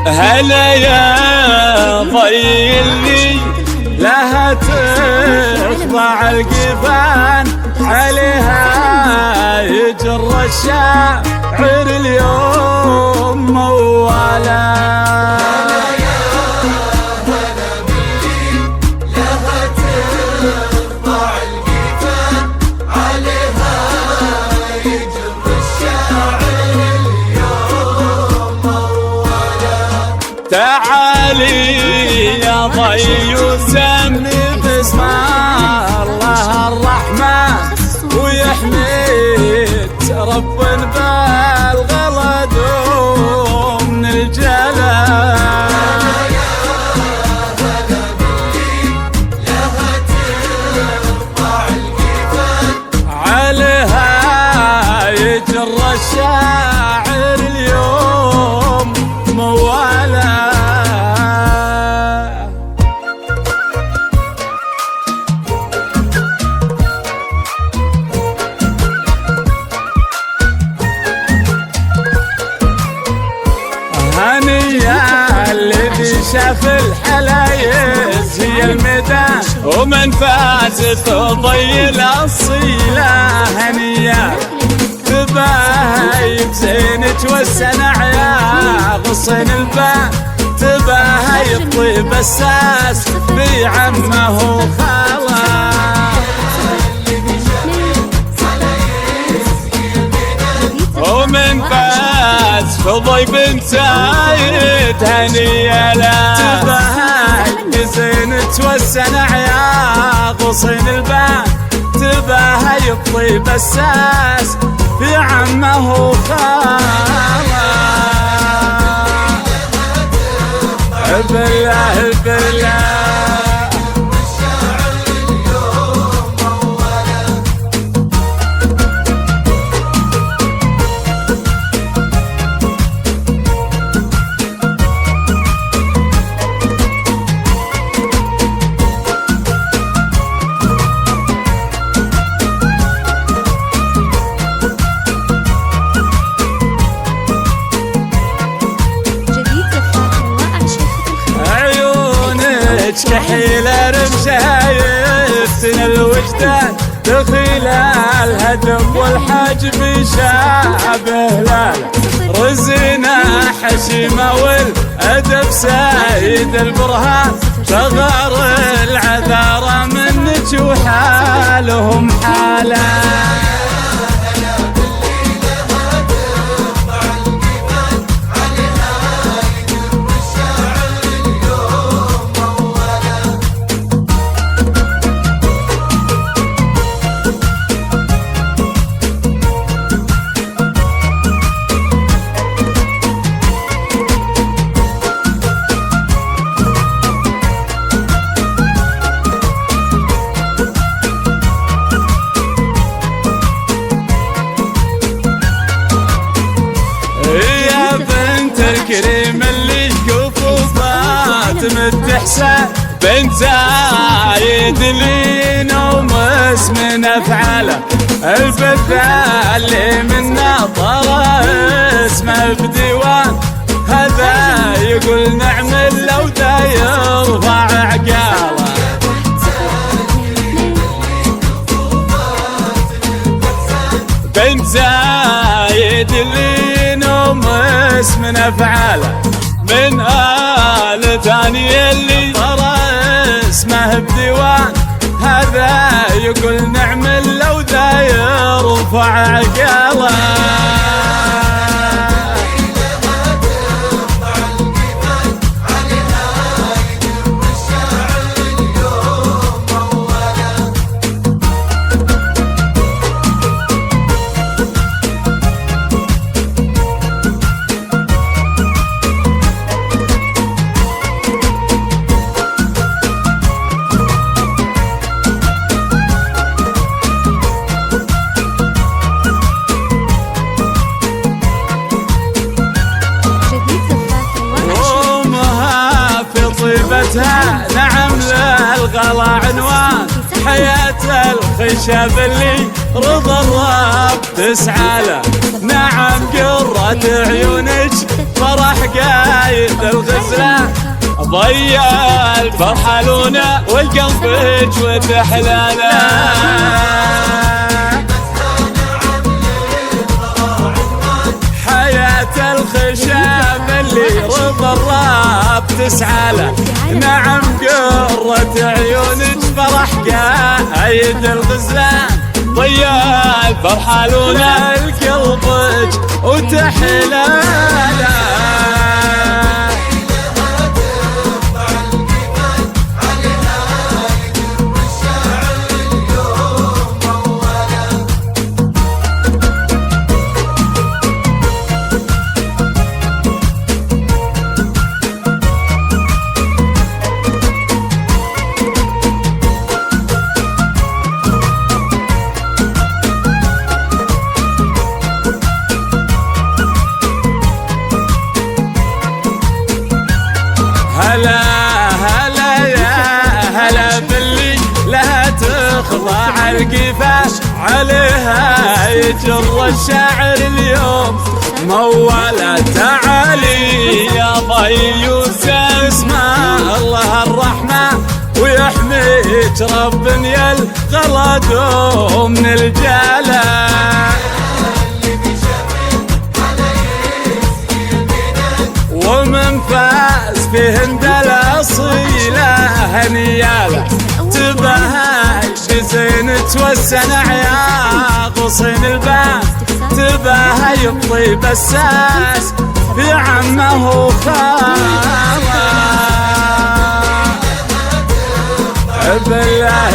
هلا يا ضي اللي لها تخضع القفان، عليها يجر الشاعر اليوم موالا. تعالي يا ضي وسمي باسم الله الرحمن، ويحميك رب بالغلد ومن الجلال. عليها يجر الشاعر اليوم موالا. هنيا الذي شاف الحلايز هي الميدان، ومن فاز تضي الأصيلة. هنيا تباهي بزينك والسنع يا غصن البان، تباهي الطيب الساس بعمه وخاله. ومن فاز فضي بن سايد هنيا لا، تباهي بزينك والسنع يا غصن البان، تباهي الطيب الساس في عمه وخاله. بالله بالله كحيل رمشايفتنا الوجدان، دخيل الهدم والحاجب شابه لاله. رزقنا حشيمه والادب سايد البرهان، صغار العذارى منك وحالهم حاله. الكريم اللي كفوفات متحسن، بنت زايد اللي نوم اسم افعاله. البث اللي منا طرى اسمه بديوان، هذا يقول نعمل لو دا يرفع عقاله. بنت زايد اللي نوم اسم افعاله، من آل ثاني اللي طرى اسمه بديوان، هذا يقول نعمل لو ذا يرفع عقاله. نعم للغلا عنوان، حياة الخشب اللي رضا الرب تسعى له. نعم قرة عيونك فرح قايد الغزلة، ضيع الفرحة لونه والقلب جود حلاله. حياة الخشب اللي رضا الرب تسعى له. نعم قرة عيونك فرح قايد الغزلان، ضيع الفرحة لونه القلب وتحلاله. هلا هلا يا هلا باللي لها تخضع القفاش، عليها يجر الشاعر اليوم موالة. تعالي يا ضيوس اسمع الله الرحمن، ويحميك رب يلغلد من الجلا. ومن فاز في هند الأصيلة هنياله، تبهاي بزين توسنع يا غصين الباب، تبهاي بطيب الساس في عمه خاوة. بالله